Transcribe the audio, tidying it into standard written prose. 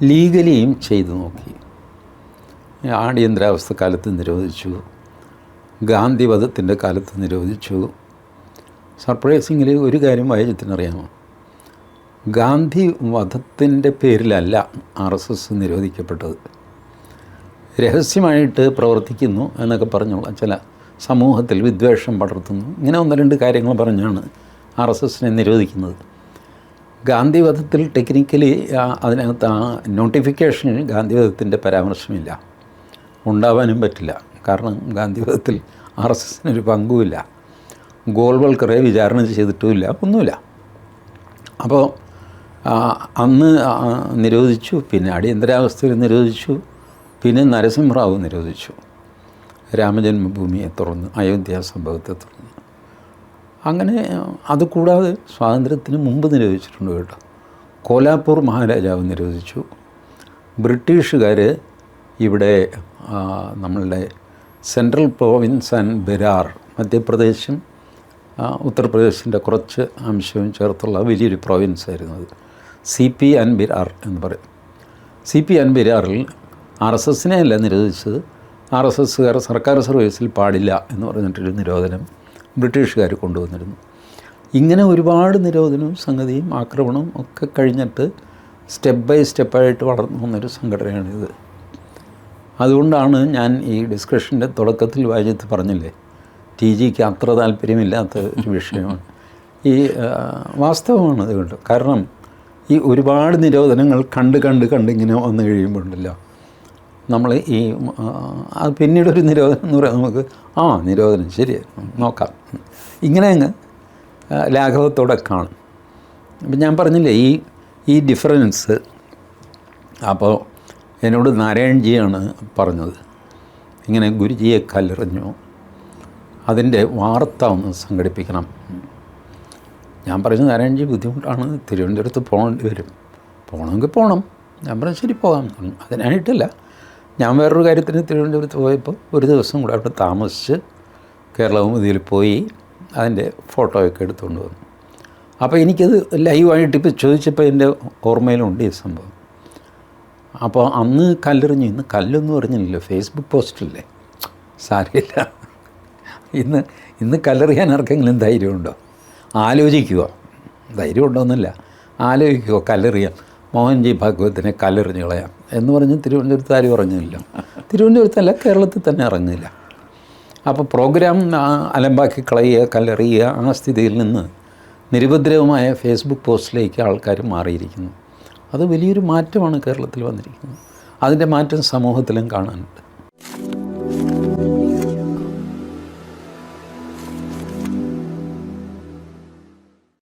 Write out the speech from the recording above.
ലീഗലിയും ചെയ്തു നോക്കി. അടിയന്തരാവസ്ഥ കാലത്ത് നിരോധിച്ചു, ഗാന്ധി വധത്തിൻ്റെ കാലത്ത് നിരോധിച്ചു. സർപ്രൈസിങ്ങിൽ ഒരു കാര്യം വായിച്ചതിനറിയാമോ? ഗാന്ധി വധത്തിൻ്റെ പേരിലല്ല RSS നിരോധിക്കപ്പെട്ടത്. രഹസ്യമായിട്ട് പ്രവർത്തിക്കുന്നു എന്നൊക്കെ പറഞ്ഞുള്ള ചില സമൂഹത്തിൽ വിദ്വേഷം പടർത്തുന്നു, ഇങ്ങനെ 1-2 കാര്യങ്ങൾ പറഞ്ഞാണ് RSSനെ നിരോധിക്കുന്നത്. ഗാന്ധി വധത്തിൽ ടെക്നിക്കലി അതിനകത്ത് ആ നോട്ടിഫിക്കേഷനിൽ ഗാന്ധി വധത്തിൻ്റെ പരാമർശമില്ല, ഉണ്ടാവാനും പറ്റില്ല. കാരണം ഗാന്ധി വധത്തിൽ RSSനൊരു പങ്കുമില്ല, ഗോൾവൽക്കറെ വിചാരണ ചെയ്തിട്ടുമില്ല, ഒന്നുമില്ല. അപ്പോൾ അന്ന് നിരോധിച്ചു, പിന്നെ അടിയന്തരാവസ്ഥയിൽ നിരോധിച്ചു, പിന്നെ നരസിംഹറാവു നിരോധിച്ചു, രാമജന്മഭൂമിയെ തുറന്ന്, അയോധ്യ സംഭവത്തെ തുറന്ന്. അങ്ങനെ അതുകൂടാതെ സ്വാതന്ത്ര്യത്തിന് മുമ്പ് നിരോധിച്ചിട്ടുണ്ട് കേട്ടോ. കോലാപ്പൂർ മഹാരാജാവ് നിരോധിച്ചു. ബ്രിട്ടീഷുകാർ ഇവിടെ നമ്മളുടെ സെൻട്രൽ പ്രോവിൻസ് ആൻഡ് ബിരാർ, മധ്യപ്രദേശും ഉത്തർപ്രദേശിൻ്റെ കുറച്ച് അംശവും ചേർത്തുള്ള വലിയൊരു പ്രോവിൻസായിരുന്നു അത്. CP ആൻഡ് ബിരാർ എന്ന് പറയും. CP ആൻഡ് ബിരാറിൽ RSSനെ അല്ല നിരോധിച്ചത്, RSSകാർ സർക്കാർ സർവീസിൽ പാടില്ല എന്ന് പറഞ്ഞിട്ടൊരു നിരോധനം ബ്രിട്ടീഷുകാർ കൊണ്ടുവന്നിരുന്നു. ഇങ്ങനെ ഒരുപാട് നിരോധനവും സംഗതിയും ആക്രമണവും ഒക്കെ കഴിഞ്ഞിട്ട് സ്റ്റെപ്പ് ബൈ സ്റ്റെപ്പായിട്ട് വളർന്നു വന്നൊരു സംഘടനയാണിത്. അതുകൊണ്ടാണ് ഞാൻ ഈ ഡിസ്കഷൻ്റെ തുടക്കത്തിൽ വായിച്ചത് പറഞ്ഞില്ലേ, TGക്ക് അത്ര താല്പര്യമില്ലാത്ത ഒരു വിഷയമാണ് ഈ വാസ്തവമാണ്. അതുകൊണ്ട് കാരണം ഈ ഒരുപാട് നിരോധനങ്ങൾ കണ്ട് ഇങ്ങനെ വന്നു കഴിയുമ്പോണ്ടല്ലോ നമ്മൾ ഈ അത് പിന്നീടൊരു നിരോധനം എന്ന് പറയാം, നമുക്ക് നിരോധനം ശരി നോക്കാം, ഇങ്ങനെ അങ്ങ് ലാഘവത്തോടെ കാണും. അപ്പം ഞാൻ പറഞ്ഞില്ലേ ഈ ഡിഫറൻസ്. അപ്പോൾ എന്നോട് നാരായൺജിയാണ് പറഞ്ഞത്, ഇങ്ങനെ ഗുരുജിയെ കല്ലെറിഞ്ഞു, അതിൻ്റെ വാർത്ത ഒന്ന് സംഘടിപ്പിക്കണം. ഞാൻ പറഞ്ഞു, നാരായൺജി ബുദ്ധിമുട്ടാണ്, തിരുവനന്തപുരത്ത് പോകേണ്ടി വരും, പോകണമെങ്കിൽ പോകണം. ഞാൻ പറഞ്ഞു ശരി പോകാം. അതിനായിട്ടല്ല, ഞാൻ വേറൊരു കാര്യത്തിന് തിരുവനന്തപുരത്ത് പോയപ്പോൾ ഒരു ദിവസം കൂടെ അവിടെ താമസിച്ച് കേരളകൗമുദിയിൽ പോയി അതിൻ്റെ ഫോട്ടോയൊക്കെ എടുത്തുകൊണ്ട് വന്നു. അപ്പോൾ എനിക്കത് ലൈവായിട്ട് ഇപ്പോൾ ചോദിച്ചപ്പോൾ എൻ്റെ ഓർമ്മയിലുണ്ട് ഈ സംഭവം. അപ്പോൾ അന്ന് കല്ലെറിഞ്ഞു, ഇന്ന് കല്ലൊന്നും പറഞ്ഞില്ലല്ലോ, ഫേസ്ബുക്ക് പോസ്റ്റല്ലേ, സാരമില്ല. ഇന്ന് കല്ലെറിയാൻ ആർക്കെങ്കിലും ധൈര്യമുണ്ടോ? ആലോചിക്കുക, ധൈര്യം ഉണ്ടോയെന്നല്ല, ആലോചിക്കുക, കല്ലെറിയാം, മോഹൻജി ഭാഗവത്തിനെ കല്ലെറിഞ്ഞ് കളയാം എന്ന് പറഞ്ഞ് തിരുവനന്തപുരത്ത് ആരും ഇറങ്ങില്ല. തിരുവനന്തപുരത്തല്ല, കേരളത്തിൽ തന്നെ ഇറങ്ങില്ല. അപ്പോൾ പ്രോഗ്രാം അലമ്പാക്കി കളയുക, കല്ലെറിയുക, ആ സ്ഥിതിയിൽ നിന്ന് നിരുപദ്രവമായ ഫേസ്ബുക്ക് പോസ്റ്റിലേക്ക് ആൾക്കാർ മാറിയിരിക്കുന്നു. അത് വലിയൊരു മാറ്റമാണ് കേരളത്തിൽ വന്നിരിക്കുന്നത്. അതിൻ്റെ മാറ്റം സമൂഹത്തിലും കാണാനുണ്ട്.